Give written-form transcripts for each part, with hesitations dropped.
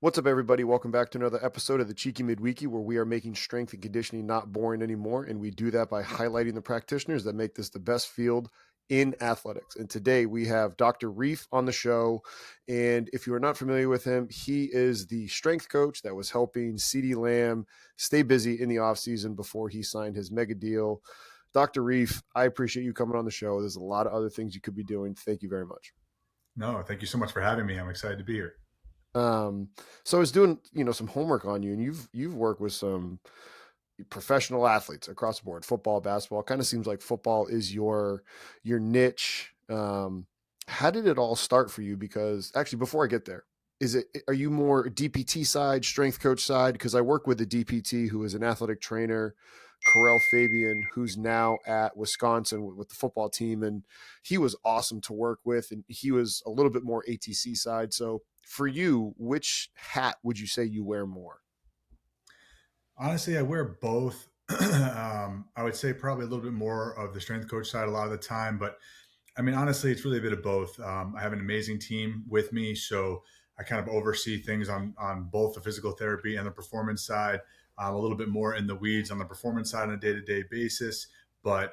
What's up, everybody? Welcome back to another episode of the Cheeky Midweeky, where we are making strength and conditioning not boring anymore. And we do that by highlighting the practitioners that make this the best field in athletics. And today we have Dr. Reef on the show. And if you are not familiar with him, he is the strength coach that was helping CeeDee Lamb stay busy in the offseason before he signed his mega deal. Dr. Reef, I appreciate you coming on the show. There's a lot of other things you could be doing. Thank you very much. No, thank you so much for having me. I'm excited to be here. So I was doing, some homework on you, and you've worked with some professional athletes across the board, football, basketball. It kind of seems like football is your niche. How did it all start for you? Because actually, before I get there, are you more DPT side, strength coach side? Because I work with a DPT who is an athletic trainer, Carell Fabian, who's now at Wisconsin with the football team, and he was awesome to work with, and he was a little bit more ATC side. So for you, which hat would you say you wear more? Honestly, I wear both. I would say probably a little bit more of the strength coach side a lot of the time, but I mean, honestly, it's really a bit of both. I have an amazing team with me, so I kind of oversee things on both the physical therapy and the performance side. I'm a little bit more in the weeds on the performance side on a day-to-day basis, but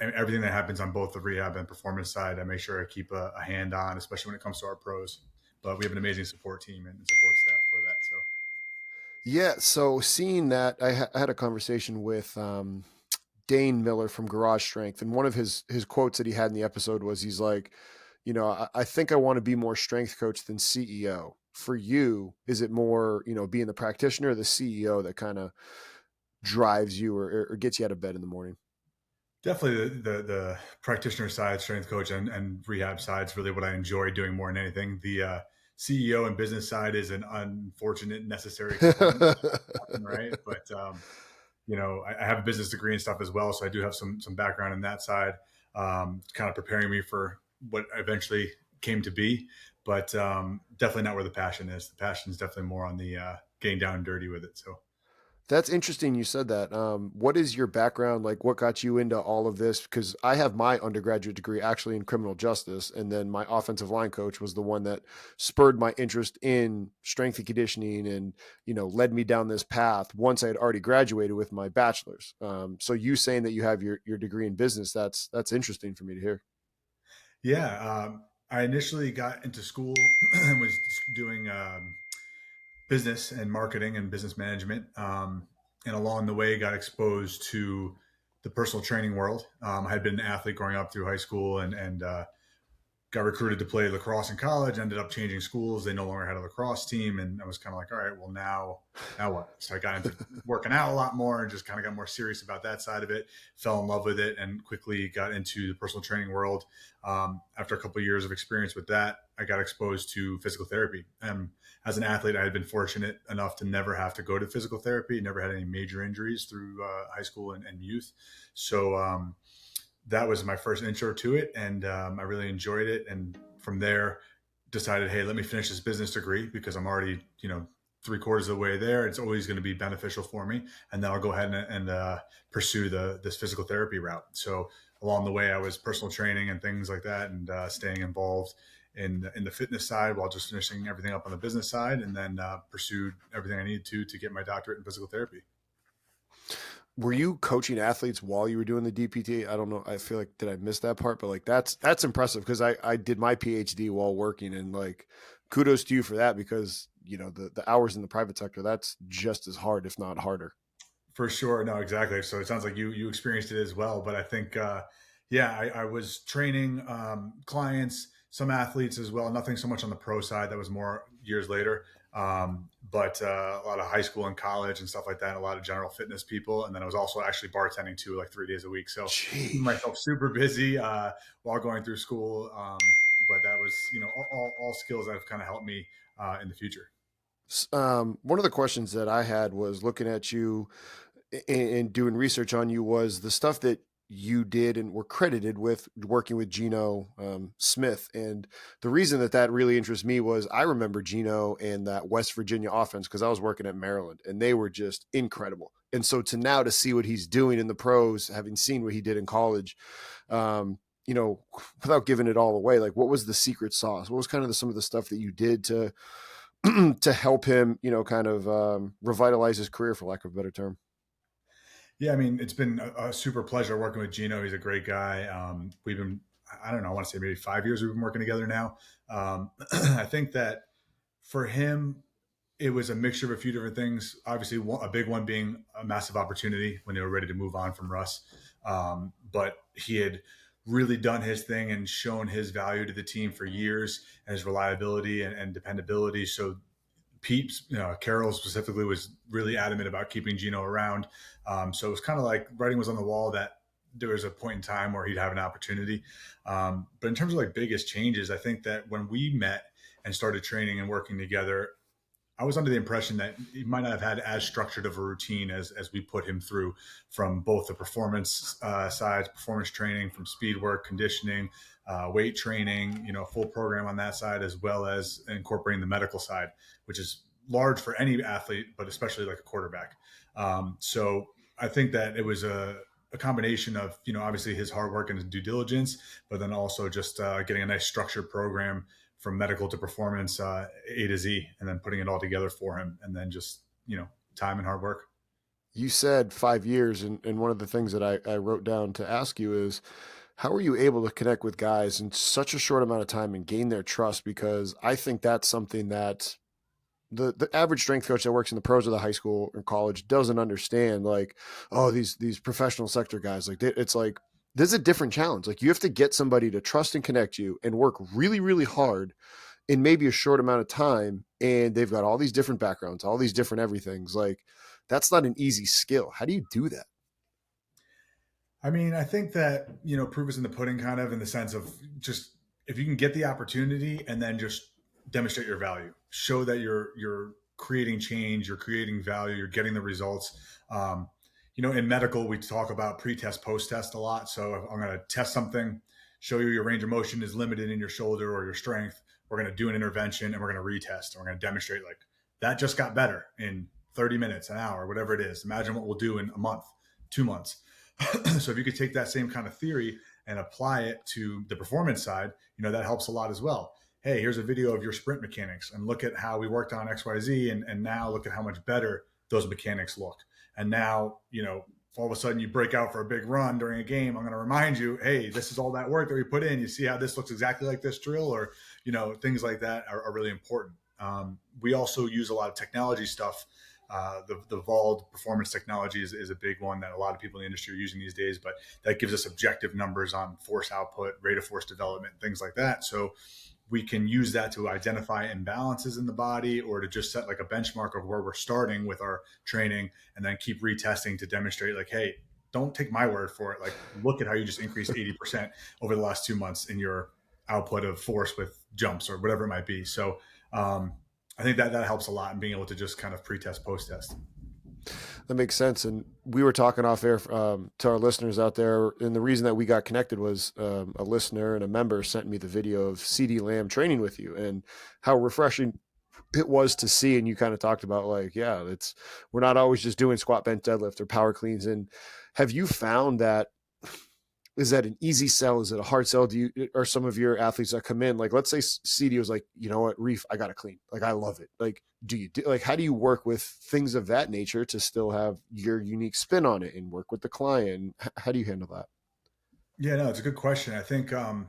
everything that happens on both the rehab and performance side, I make sure I keep a hand on, especially when it comes to our pros. But we have an amazing support team and support staff for that. So Yeah, so seeing that, I had a conversation with Dane Miller from Garage Strength, and one of his quotes that he had in the episode was, he's like, I think I want to be more strength coach than CEO. For you, is it more, being the practitioner or the CEO that kind of drives you or gets you out of bed in the morning? definitely the practitioner side, strength coach, and rehab side is really what I enjoy doing more than anything. The CEO and business side is an unfortunate necessary component, right? But I have a business degree and stuff as well, so I do have some background in that side, kind of preparing me for what eventually came to be. But definitely not where the passion is. The passion is definitely more on the getting down and dirty with it. So That's interesting you said that. What is your background? Like, what got you into all of this? Because I have my undergraduate degree actually in criminal justice, and then my offensive line coach was the one that spurred my interest in strength and conditioning and, led me down this path once I had already graduated with my bachelor's. So you saying that you have your degree in business, that's interesting for me to hear. yeah, I initially got into school and was doing business and marketing and business management. And along the way, got exposed to the personal training world. I had been an athlete growing up through high school and got recruited to play lacrosse in college, ended up changing schools. They no longer had a lacrosse team. And I was kind of like, all right, well, now what? So I got into working out a lot more and just kind of got more serious about that side of it, fell in love with it, and quickly got into the personal training world. After a couple of years of experience with that, I got exposed to physical therapy. And as an athlete, I had been fortunate enough to never have to go to physical therapy, never had any major injuries through high school and youth. So, that was my first intro to it, and I really enjoyed it. And from there, decided, hey, let me finish this business degree because I'm already, 3/4 of the way there. It's always going to be beneficial for me, and then I'll go ahead and pursue this physical therapy route. So along the way, I was personal training and things like that, and staying involved in the fitness side while just finishing everything up on the business side, and then pursued everything I needed to get my doctorate in physical therapy. Were you coaching athletes while you were doing the DPT? I don't know. I feel like, did I miss that part? But like, that's impressive because I did my PhD while working, and like, kudos to you for that, because the hours in the private sector, that's just as hard, if not harder. For sure. No, exactly. So it sounds like you experienced it as well. But I think, yeah, I was training clients, some athletes as well. Nothing so much on the pro side. That was more years later. But a lot of high school and college and stuff like that. A lot of general fitness people. And then I was also actually bartending too, like 3 days a week. So keeping Jeez. myself super busy while going through school. But that was, all skills that have kind of helped me in the future. One of the questions that I had was looking at you and doing research on you was the stuff that you did and were credited with working with Geno Smith. And the reason that really interests me was I remember Geno and that West Virginia offense because I was working at Maryland, and they were just incredible. And so to see what he's doing in the pros, having seen what he did in college, um, without giving it all away, like, what was the secret sauce? What was kind of some of the stuff that you did to to help him, kind of revitalize his career, for lack of a better term? Yeah, I mean, it's been a super pleasure working with Gino. He's a great guy. We've been, I don't know, I want to say maybe 5 years we've been working together now. I think that for him, it was a mixture of a few different things. Obviously, a big one being a massive opportunity when they were ready to move on from Russ. But he had really done his thing and shown his value to the team for years, and his reliability and dependability. So Pete, Carroll specifically, was really adamant about keeping Gino around. So it was kind of like writing was on the wall that there was a point in time where he'd have an opportunity. But in terms of like biggest changes, I think that when we met and started training and working together, I was under the impression that he might not have had as structured of a routine as we put him through, from both the performance side, performance training, from speed work, conditioning, weight training, full program on that side, as well as incorporating the medical side, which is large for any athlete, but especially like a quarterback. So I think that it was a combination of, obviously his hard work and his due diligence, but then also just getting a nice structured program from medical to performance, A to Z, and then putting it all together for him. And then just, time and hard work. You said 5 years, and one of the things that I wrote down to ask you is, how are you able to connect with guys in such a short amount of time and gain their trust? Because I think that's something that the average strength coach that works in the pros of the high school or college doesn't understand. Like, oh, these professional sector guys, like it's like there's a different challenge. Like, you have to get somebody to trust and connect you and work really, really hard in maybe a short amount of time, and they've got all these different backgrounds, all these different everythings. Like, that's not an easy skill. How do you do that? I mean, I think that, proof is in the pudding, kind of, in the sense of just, if you can get the opportunity and then just demonstrate your value, show that you're creating change, you're creating value, you're getting the results. In medical, we talk about pre-test, post-test a lot. So if I'm going to test something, show you your range of motion is limited in your shoulder or your strength, we're going to do an intervention and we're going to retest, and we're going to demonstrate like that just got better in 30 minutes, an hour, whatever it is. Imagine what we'll do in a month, 2 months. So if you could take that same kind of theory and apply it to the performance side, that helps a lot as well. Hey, here's a video of your sprint mechanics, and look at how we worked on XYZ, and now look at how much better those mechanics look. And now, all of a sudden you break out for a big run during a game. I'm going to remind you, hey, this is all that work that we put in. You see how this looks exactly like this drill, or, things like that are really important. We also use a lot of technology stuff. The VALD performance technology is a big one that a lot of people in the industry are using these days, but that gives us objective numbers on force output, rate of force development, things like that. So we can use that to identify imbalances in the body, or to just set like a benchmark of where we're starting with our training, and then keep retesting to demonstrate like, hey, don't take my word for it. Like, look at how you just increased 80% over the last 2 months in your output of force with jumps or whatever it might be. So, I think that helps a lot in being able to just kind of pre-test, post-test. That makes sense. And we were talking off air to our listeners out there. And the reason that we got connected was a listener and a member sent me the video of CeeDee Lamb training with you, and how refreshing it was to see. And you kind of talked about like, yeah, we're not always just doing squat, bench, deadlift, or power cleans. And have you found that, is that an easy sell? Is it a hard sell? Are some of your athletes that come in, like, let's say CeeDee was like, you know what, Reef, I got to clean. Like, I love it. Like, how do you work with things of that nature to still have your unique spin on it and work with the client? How do you handle that? Yeah, no, it's a good question. I think I've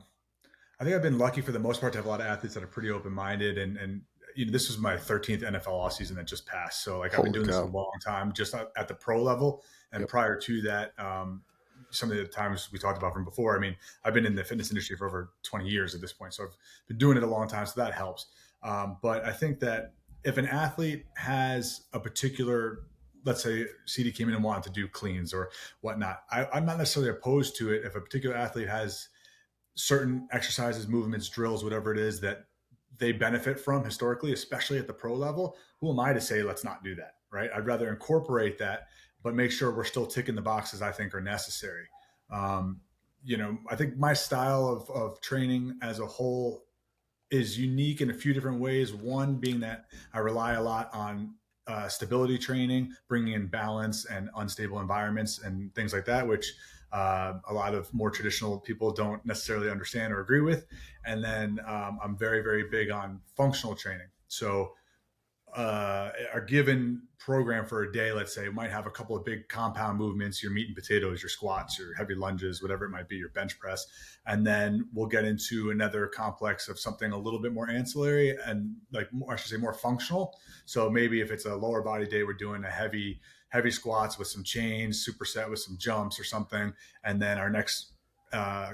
been lucky for the most part to have a lot of athletes that are pretty open-minded, and this was my 13th NFL offseason that just passed. So like, I've been Holy doing this a cow. long time, just at the pro level. And Yep. prior to that, some of the times we talked about from before, I mean, I've been in the fitness industry for over 20 years at this point. So I've been doing it a long time. So that helps. But I think that if an athlete has a particular, let's say CD came in and wanted to do cleans or whatnot, I'm not necessarily opposed to it. If a particular athlete has certain exercises, movements, drills, whatever it is that they benefit from historically, especially at the pro level, who am I to say let's not do that, right? I'd rather incorporate that, but make sure we're still ticking the boxes I think are necessary. Um, I think my style of training as a whole is unique in a few different ways. One being that I rely a lot on stability training, bringing in balance and unstable environments and things like that, which a lot of more traditional people don't necessarily understand or agree with. And then I'm very, very big on functional training. So a given program for a day, let's say, might have a couple of big compound movements, your meat and potatoes, your squats, your heavy lunges, whatever it might be, your bench press. And then we'll get into another complex of something a little bit more ancillary and like, I should say, more functional. So maybe if it's a lower body day, we're doing a heavy squats with some chains, superset with some jumps or something. And then our next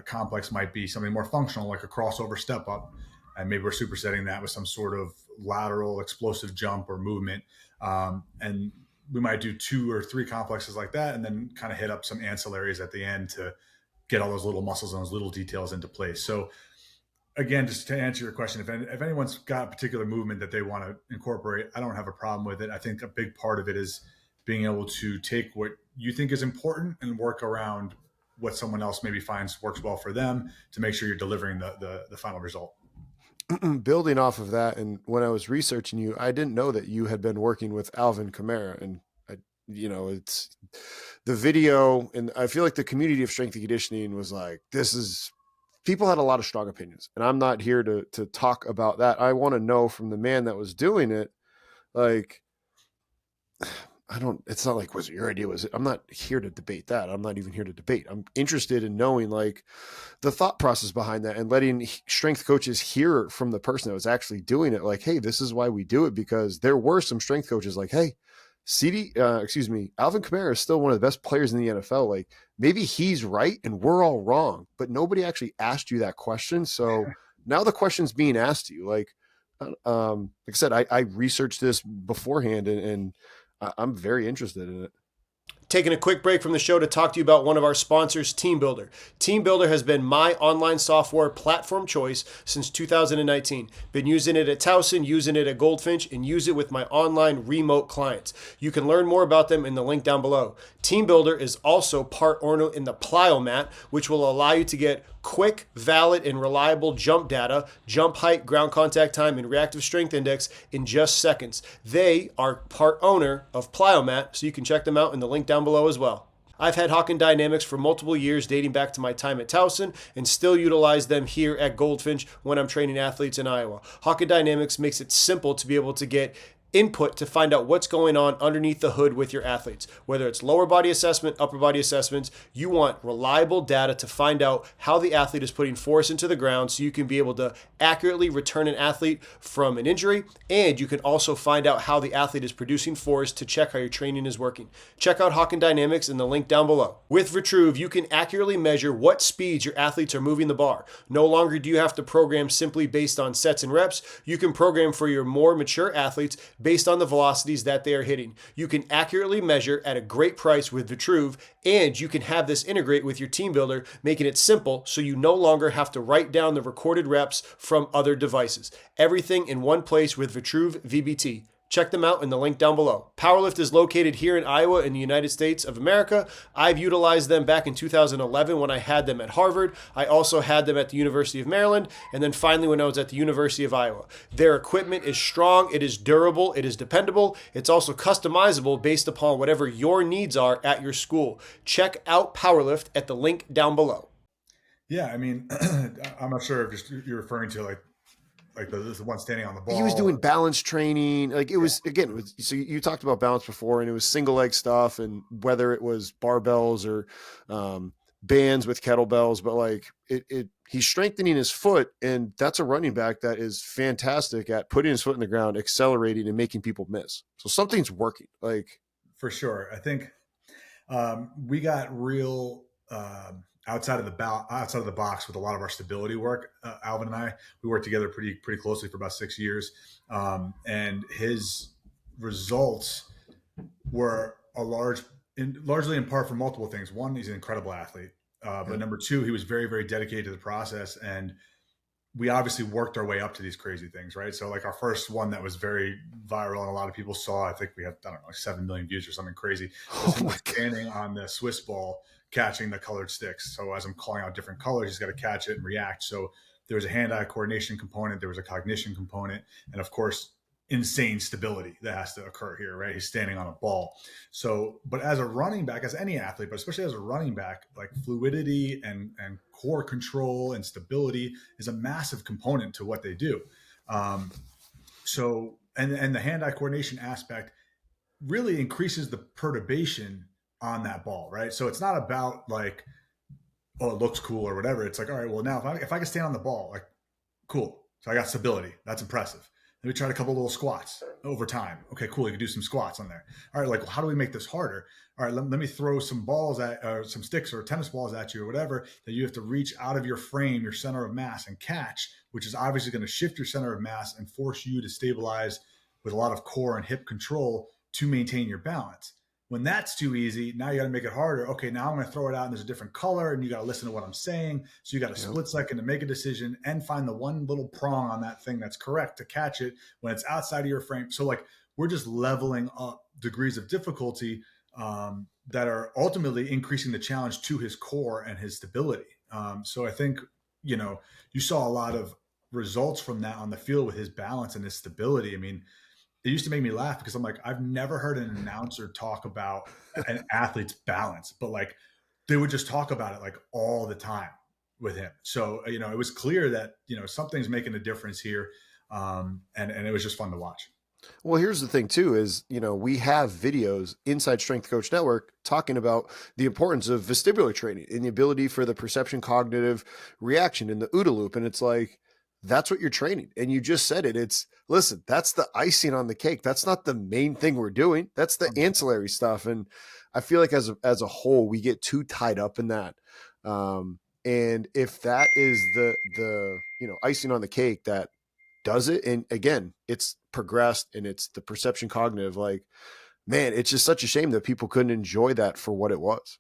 complex might be something more functional, like a crossover step up. And maybe we're supersetting that with some sort of lateral explosive jump or movement. And we might do 2 or 3 complexes like that, and then kind of hit up some ancillaries at the end to get all those little muscles and those little details into place. So again, just to answer your question, if anyone's got a particular movement that they want to incorporate, I don't have a problem with it. I think a big part of it is being able to take what you think is important and work around what someone else maybe finds works well for them to make sure you're delivering the final result. Building off of that, and when I was researching you, I didn't know that you had been working with Alvin Kamara, and it's the video, and I feel like the community of strength and conditioning was like, people had a lot of strong opinions, and I'm not here to talk about that. I want to know from the man that was doing it, like, it's not like, was it your idea? I'm not here to debate that. I'm not even here to debate. I'm interested in knowing like the thought process behind that and letting strength coaches hear from the person that was actually doing it. Like, hey, this is why we do it, because there were some strength coaches like, hey, Alvin Kamara is still one of the best players in the NFL. Like, maybe he's right and we're all wrong, but nobody actually asked you that question. So now the question's being asked to you. Like I said, I researched this beforehand and I'm very interested in it. Taking a quick break from the show to talk to you about one of our sponsors, TeamBuildr. TeamBuildr has been my online software platform choice since 2019. Been using it at Towson, using it at Goldfinch, and use it with my online remote clients. You can learn more about them in the link down below. TeamBuildr is also part owner in the Plyomat, which will allow you to get quick, valid, and reliable jump data, jump height, ground contact time, and reactive strength index in just seconds. They are part owner of Plyomat, so you can check them out in the link down below as well. I've had Hawkin Dynamics for multiple years, dating back to my time at Towson, and still utilize them here at Goldfinch when I'm training athletes in Iowa. Hawkin Dynamics makes it simple to be able to get input to find out what's going on underneath the hood with your athletes. Whether it's lower body assessment, upper body assessments, you want reliable data to find out how the athlete is putting force into the ground so you can be able to accurately return an athlete from an injury, and you can also find out how the athlete is producing force to check how your training is working. Check out Hawkin Dynamics in the link down below. With Vitruve, you can accurately measure what speeds your athletes are moving the bar. No longer do you have to program simply based on sets and reps. You can program for your more mature athletes based on the velocities that they are hitting. You can accurately measure at a great price with Vitruve, and you can have this integrate with your TeamBuildr, making it simple so you no longer have to write down the recorded reps from other devices. Everything in one place with Vitruve VBT. Check them out in the link down below. Powerlift is located here in Iowa in the United States of America. I've utilized them back in 2011 when I had them at Harvard. I also had them at the University of Maryland, and then finally when I was at the University of Iowa. Their equipment is strong, it is durable, it is dependable. It's also customizable based upon whatever your needs are at your school. Check out Powerlift at the link down below. Yeah, I mean, I'm not sure if you're referring to like the one standing on the ball. He was doing balance training. Like it was, again, it was, so you talked about balance before, and it was single leg stuff, and whether it was barbells or bands with kettlebells, but like he's strengthening his foot, and that's a running back that is fantastic at putting his foot in the ground, accelerating, and making people miss. So something's working. Like for sure. I think we got real outside of the box with a lot of our stability work. Alvin and I, we worked together pretty closely for about 6 years, and his results were largely in part for multiple things. One, he's an incredible athlete, but number two, he was very, very dedicated to the process, and we obviously worked our way up to these crazy things, right? So like our first one that was very viral and a lot of people saw, I think we had, I don't know, like 7 million views or something crazy. Standing on the Swiss ball, catching the colored sticks. So as I'm calling out different colors, he's got to catch it and react. So there was a hand-eye coordination component, there was a cognition component, and of course, insane stability that has to occur here, right? He's standing on a ball. So, but as a running back, as any athlete, but especially as a running back, like fluidity and core control and stability is a massive component to what they do. and the hand-eye coordination aspect really increases the perturbation on that ball, right? So it's not about like, oh, it looks cool or whatever. It's like, all right, well now if I can stand on the ball, like, cool. So I got stability. That's impressive. Then we tried a couple little squats over time. Okay, cool. You can do some squats on there. All right, like, well, how do we make this harder? All right, let me throw some balls some sticks or tennis balls at you or whatever that you have to reach out of your frame, your center of mass, and catch, which is obviously going to shift your center of mass and force you to stabilize with a lot of core and hip control to maintain your balance. When that's too easy, now you got to make it harder. Okay, now I'm going to throw it out and there's a different color and you got to listen to what I'm saying. So you got a split second to make a decision and find the one little prong on that thing that's correct to catch it when it's outside of your frame. So like we're just leveling up degrees of difficulty that are ultimately increasing the challenge to his core and his stability. So I think, you saw a lot of results from that on the field with his balance and his stability. I mean, it used to make me laugh because I'm like, I've never heard an announcer talk about an athlete's balance, but like they would just talk about it like all the time with him. So, it was clear that, something's making a difference here. And it was just fun to watch. Well, here's the thing too, is, we have videos inside Strength Coach Network talking about the importance of vestibular training and the ability for the perception cognitive reaction in the OODA loop. And it's like, that's what you're training. And you just said it. Listen, that's the icing on the cake. That's not the main thing we're doing. That's the ancillary stuff. And I feel like as a whole, we get too tied up in that. And if that is the icing on the cake that does it, and again, it's progressed and it's the perception cognitive, like, man, it's just such a shame that people couldn't enjoy that for what it was.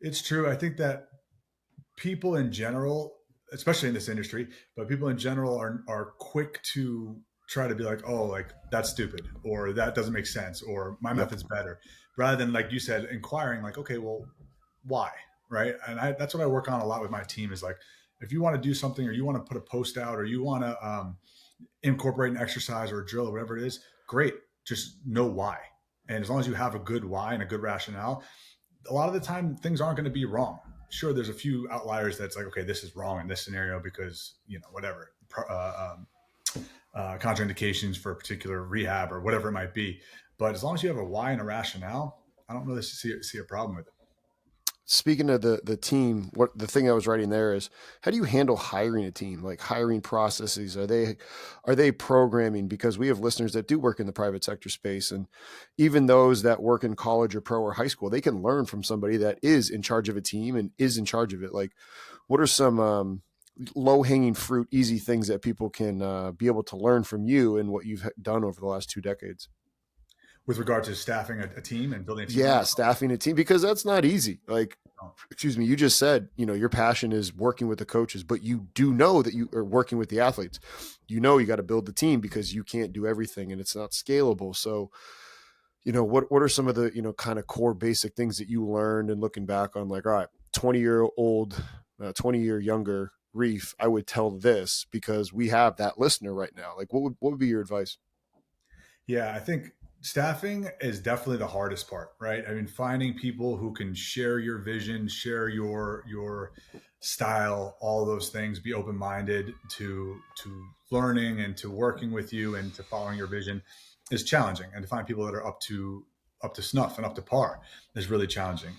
It's true. I think that people in general, especially in this industry, but people in general are quick to try to be like, oh, like that's stupid, or that doesn't make sense, or my method's better, rather than, like you said, inquiring like, okay, well, why? Right. And that's what I work on a lot with my team is like, if you want to do something or you want to put a post out or you want to incorporate an exercise or a drill or whatever it is, great. Just know why. And as long as you have a good why and a good rationale, a lot of the time things aren't going to be wrong. Sure, there's a few outliers that's like, okay, this is wrong in this scenario because, whatever, contraindications for a particular rehab or whatever it might be. But as long as you have a why and a rationale, I don't really see a problem with it. Speaking of the team, what the thing I was writing there is, how do you handle hiring a team? Like hiring processes, are they programming? Because we have listeners that do work in the private sector space, and even those that work in college or pro or high school, they can learn from somebody that is in charge of a team and is in charge of it. Like, what are some low hanging fruit, easy things that people can be able to learn from you and what you've done over the last 2 decades? With regard to staffing a team and building a team? Yeah, staffing a team, because that's not easy. Like, excuse me, you just said, your passion is working with the coaches, but you do know that you are working with the athletes. You got to build the team because you can't do everything and it's not scalable. So, what are some of the, kind of core basic things that you learned and looking back on, like, all right, 20-year younger Reef, I would tell this because we have that listener right now. Like, what would be your advice? Yeah, I think staffing is definitely the hardest part, right? I mean, finding people who can share your vision, share your style, all those things, be open-minded to learning and to working with you and to following your vision is challenging. And to find people that are up to snuff and up to par is really challenging.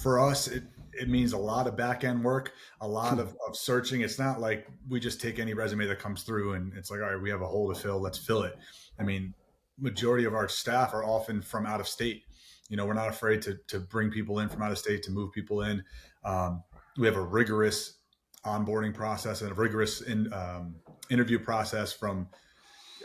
For us, it means a lot of back end work, a lot of searching. It's not like we just take any resume that comes through and it's like, all right, we have a hole to fill, let's fill it. I mean, majority of our staff are often from out of state. We're not afraid to bring people in from out of state, to move people in. We have a rigorous onboarding process and a rigorous interview process, from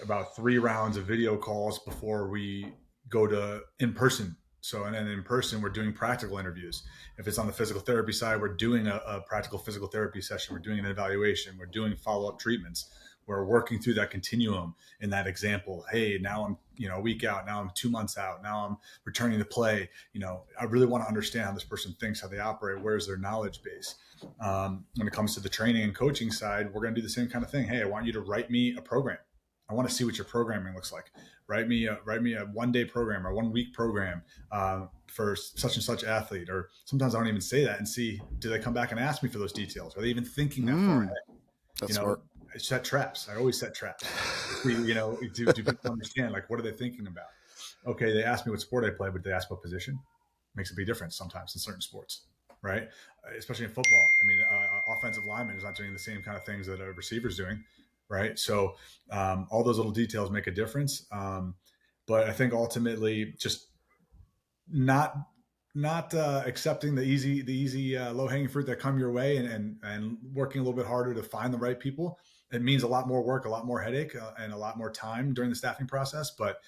about 3 rounds of video calls before we go to in-person. So, and then in person, we're doing practical interviews. If it's on the physical therapy side, we're doing a practical physical therapy session. We're doing an evaluation. We're doing follow-up treatments. We're working through that continuum in that example. Hey, now I'm, a week out. Now I'm 2 months out. Now I'm returning to play. I really want to understand how this person thinks, how they operate. Where's their knowledge base? When it comes to the training and coaching side, we're going to do the same kind of thing. Hey, I want you to write me a program. I want to see what your programming looks like. Write me a 1-day program or 1-week program for such and such athlete. Or sometimes I don't even say that and see, do they come back and ask me for those details? Are they even thinking that far ahead? That's smart. I set traps. I always set traps. Do people understand, like, what are they thinking about? Okay, they asked me what sport I play, but they asked what position. Makes a big difference sometimes in certain sports, right? Especially in football. I mean, offensive lineman is not doing the same kind of things that a receiver's doing, right? So all those little details make a difference. But I think ultimately, just not accepting the easy low hanging fruit that come your way, and working a little bit harder to find the right people. It means a lot more work, a lot more headache, and a lot more time during the staffing process. But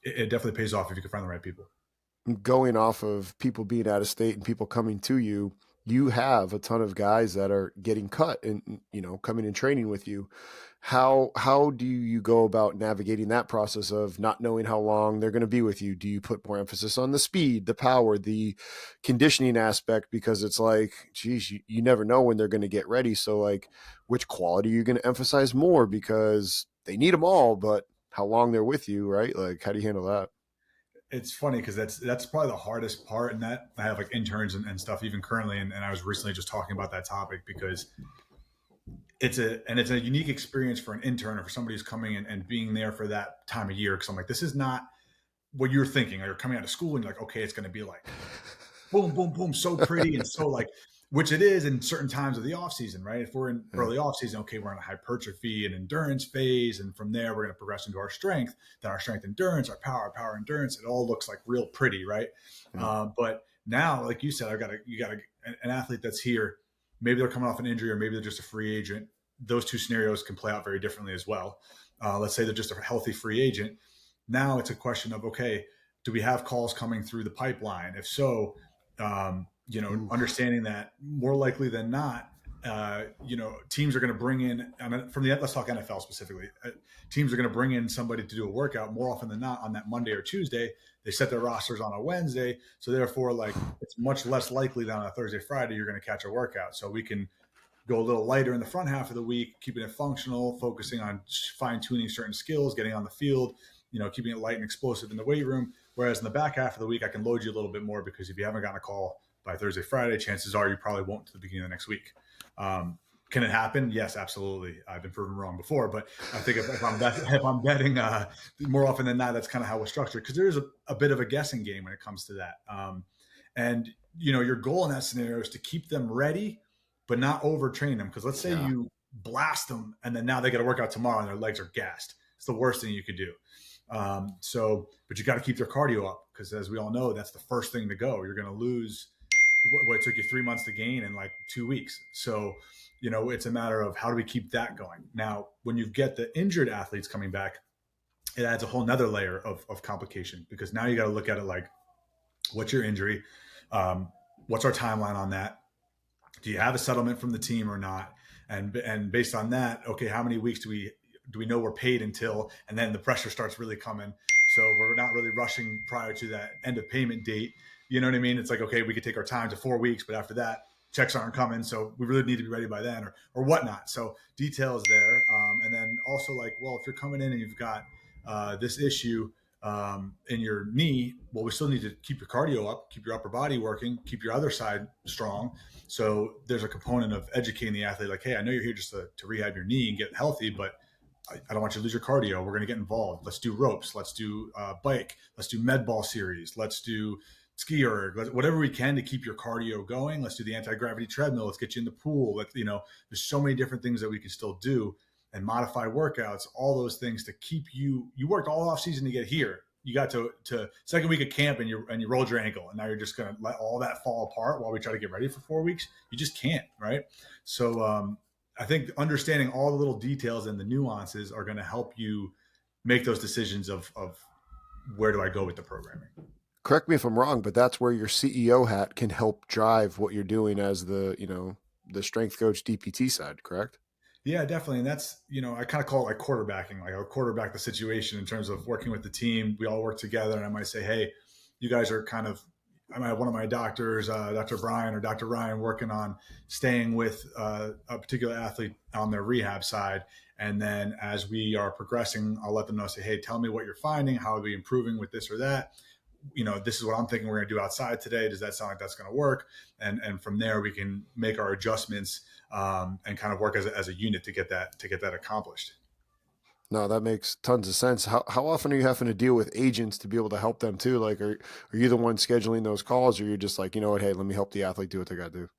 it definitely pays off if you can find the right people. Going off of people being out of state and people coming to you, you have a ton of guys that are getting cut and, coming and training with you. How do you go about navigating that process of not knowing how long they're going to be with you? Do you put more emphasis on the speed, the power, the conditioning aspect? Because it's like, geez, you never know when they're going to get ready. So like, which quality are you going to emphasize more? Because they need them all, but how long they're with you, right? Like, how do you handle that? It's funny because that's probably the hardest part. And that I have like interns and stuff even currently. And I was recently just talking about that topic because it's a unique experience for an intern or for somebody who's coming in and being there for that time of year. Cause I'm like, this is not what you're thinking. Or you're coming out of school and you're like, okay, it's going to be like boom, boom, boom, so pretty. And so like, which it is in certain times of the off season, right? If we're in early off season, okay, we're in a hypertrophy and endurance phase. And from there, we're going to progress into our strength, then our strength endurance, our power endurance. It all looks like real pretty, right? But now, like you said, you got an athlete that's here. Maybe they're coming off an injury or maybe they're just a free agent. Those two scenarios can play out very differently as well. Let's say they're just a healthy free agent. Now it's a question of, okay, do we have calls coming through the pipeline? If so, understanding that more likely than not, teams are going to bring in, let's talk NFL specifically. Teams are going to bring in somebody to do a workout more often than not on that Monday or Tuesday. They set their rosters on a Wednesday. So therefore, like, it's much less likely that on a Thursday, Friday, you're going to catch a workout. So we can go a little lighter in the front half of the week, keeping it functional, focusing on fine tuning certain skills, getting on the field, keeping it light and explosive in the weight room. Whereas in the back half of the week, I can load you a little bit more because if you haven't gotten a call by Thursday, Friday, chances are you probably won't to the beginning of the next week. Can it happen? Yes, absolutely. I've been proven wrong before, but I think if I'm betting more often than not, that's kind of how we're structured, because there's a bit of a guessing game when it comes to that. And your goal in that scenario is to keep them ready, but not overtrain them. Because let's say you blast them and then now they got to work out tomorrow and their legs are gassed. It's the worst thing you could do. But you got to keep their cardio up, because as we all know, that's the first thing to go. You're going to lose what it took you 3 months to gain in like 2 weeks. So, it's a matter of how do we keep that going? Now, when you get the injured athletes coming back, it adds a whole nother layer of complication, because now you got to look at it like, what's your injury? What's our timeline on that? Do you have a settlement from the team or not? And based on that, okay, how many weeks do we know we're paid until? And then the pressure starts really coming. So we're not really rushing prior to that end of payment date. You know what I mean? It's like, okay, we could take our time to 4 weeks, but after that, checks aren't coming. So we really need to be ready by then, or whatnot. So details there. And then also, like, well, if you're coming in and you've got this issue in your knee, well, we still need to keep your cardio up, keep your upper body working, keep your other side strong. So there's a component of educating the athlete, like, hey, I know you're here just to rehab your knee and get healthy, but I don't want you to lose your cardio. We're going to get involved. Let's do ropes. Let's do bike. Let's do med ball series. Let's do ski erg. Whatever we can to keep your cardio going. Let's do the anti-gravity treadmill. Let's get you in the pool. There's so many different things that we can still do, and modify workouts, all those things to keep you worked all off season to get here. You got to second week of camp and you rolled your ankle, and now you're just going to let all that fall apart while we try to get ready for 4 weeks. You just can't, right? So I think understanding all the little details and the nuances are going to help you make those decisions of where do I go with the programming. Correct me if I'm wrong, but that's where your CEO hat can help drive what you're doing as the strength coach DPT side, correct? Yeah, definitely. And that's, I kind of call it like quarterbacking. Like, I'll quarterback the situation in terms of working with the team. We all work together, and I might say, hey, you guys are I might have one of my doctors, Dr. Brian or Dr. Ryan, working on staying with a particular athlete on their rehab side. And then as we are progressing, I'll let them know, say, hey, tell me what you're finding. How are we improving with this or that? This is what I'm thinking we're going to do outside today. Does that sound like that's going to work? And from there, we can make our adjustments and kind of work as a unit to get that accomplished. No, that makes tons of sense. How often are you having to deal with agents to be able to help them too? Like, are you the one scheduling those calls, or you're just like, you know what, hey, let me help the athlete do what they got to do?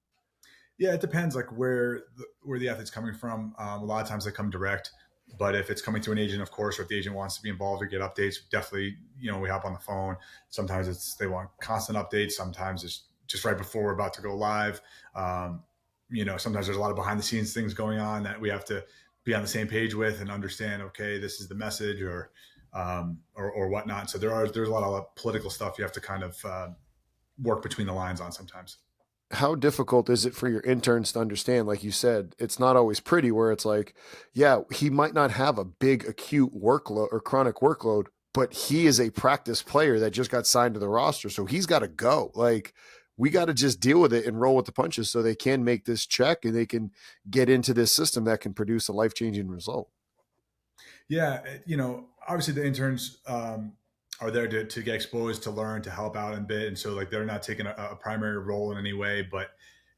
Yeah, it depends like where the athlete's coming from. A lot of times they come direct, but if it's coming through an agent, of course, or if the agent wants to be involved or get updates, definitely, we hop on the phone. Sometimes they want constant updates. Sometimes it's just right before we're about to go live. Um, sometimes there's a lot of behind the scenes things going on that we have to be on the same page with and understand. Okay, this is the message, or whatnot. So there's a lot of political stuff you have to kind of work between the lines on sometimes. How difficult is it for your interns to understand? Like you said, it's not always pretty where it's like, yeah, he might not have a big acute workload or chronic workload, but he is a practice player that just got signed to the roster. So he's got to go. Like, we got to just deal with it and roll with the punches so they can make this check and they can get into this system that can produce a life changing result. Yeah, obviously the interns are there to get exposed, to learn, to help out a bit, and so like they're not taking a primary role in any way, but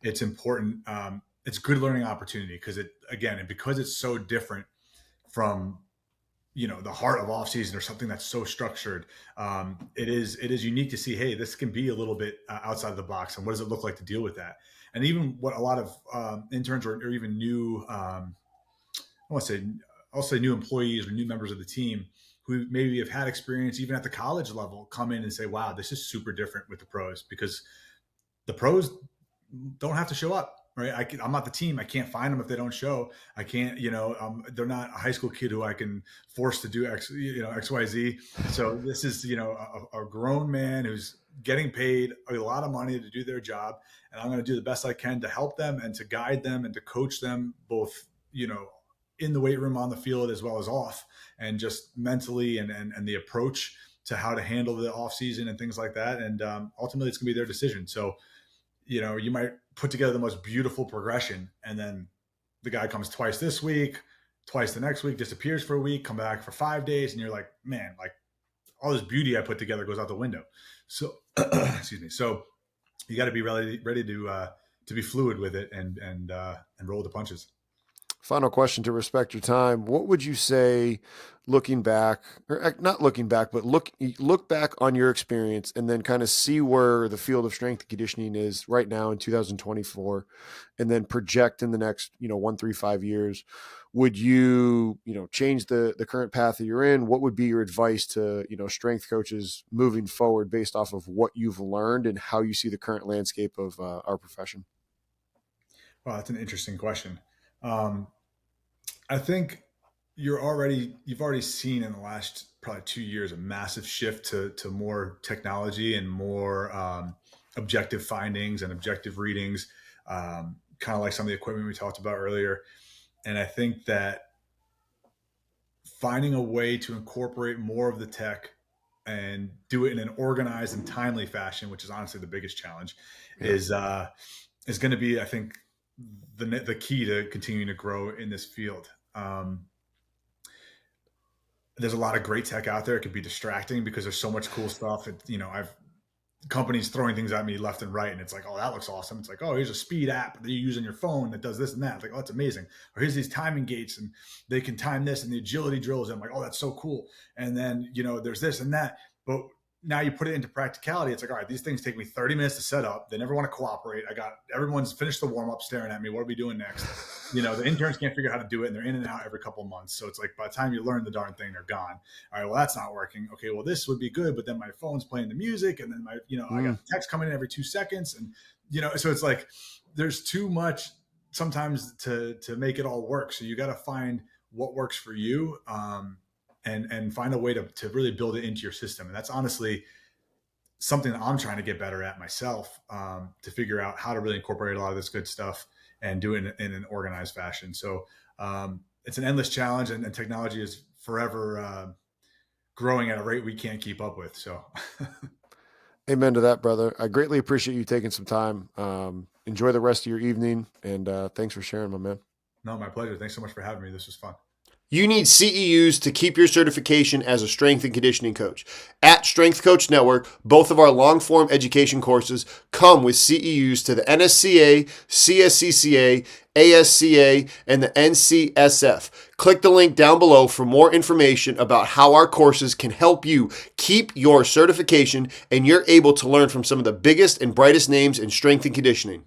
it's important. It's a good learning opportunity because because it's so different from the heart of off season or something that's so structured. It is unique to see, hey, this can be a little bit outside of the box, and what does it look like to deal with that? And even what a lot of interns or even new I want to say, I'll say new employees or new members of the team who maybe have had experience even at the college level come in and say, wow, this is super different with the pros because the pros don't have to show up. Right. I'm not the team. I can't find them if they don't show. I can't, they're not a high school kid who I can force to do X, Y, Z. So this is, a grown man who's getting paid a lot of money to do their job. And I'm going to do the best I can to help them and to guide them and to coach them both, in the weight room, on the field, as well as off, and just mentally and the approach to how to handle the off season and things like that. And ultimately it's gonna be their decision. So, you might put together the most beautiful progression and then the guy comes twice this week, twice the next week, disappears for a week, come back for 5 days. And you're like, man, like all this beauty I put together goes out the window. So, excuse me. So you got to be ready to be fluid with it and roll the punches. Final question to respect your time. What would you say looking back, or not looking back, but look back on your experience and then kind of see where the field of strength and conditioning is right now in 2024 and then project in the next, 1, 3, 5 years. Would you, change the current path that you're in? What would be your advice to, strength coaches moving forward based off of what you've learned and how you see the current landscape of our profession? Well, that's an interesting question. Um, I think you've already seen in the last probably 2 years a massive shift to more technology and more objective findings and objective readings, kind of like some of the equipment we talked about earlier. And I think that finding a way to incorporate more of the tech and do it in an organized and timely fashion, which is honestly the biggest challenge, Yeah. is going to be, I think, the key to continuing to grow in this field. There's a lot of great tech out there. It could be distracting because there's so much cool stuff. I've companies throwing things at me left and right, and it's like, oh, that looks awesome. It's like, oh, here's a speed app that you use on your phone that does this and that. It's like, oh, that's amazing. Or here's these timing gates, and they can time this, and the agility drills. And I'm like, oh, that's so cool. And then there's this and that, but now you put it into practicality. It's like, all right, these things take me 30 minutes to set up. They never want to cooperate. Everyone's finished the warm up, staring at me. What are we doing next? The interns can't figure out how to do it, and they're in and out every couple of months. So it's like by the time you learn the darn thing, they're gone. All right, well, that's not working. Okay, well, this would be good, but then my phone's playing the music, and then I got text coming in every 2 seconds, and so it's like there's too much sometimes to make it all work. So you got to find what works for you, and find a way to really build it into your system. And that's honestly something that I'm trying to get better at myself, to figure out how to really incorporate a lot of this good stuff and do it in an organized fashion. So it's an endless challenge, and technology is forever growing at a rate we can't keep up with. So Amen to that, brother. I greatly appreciate you taking some time. Enjoy the rest of your evening, and thanks for sharing, my man. no, my pleasure. Thanks so much for having me. This was fun. You need CEUs to keep your certification as a strength and conditioning coach. At Strength Coach Network, both of our long-form education courses come with CEUs to the NSCA, CSCCA, ASCA, and the NCSF. Click the link down below for more information about how our courses can help you keep your certification and you're able to learn from some of the biggest and brightest names in strength and conditioning.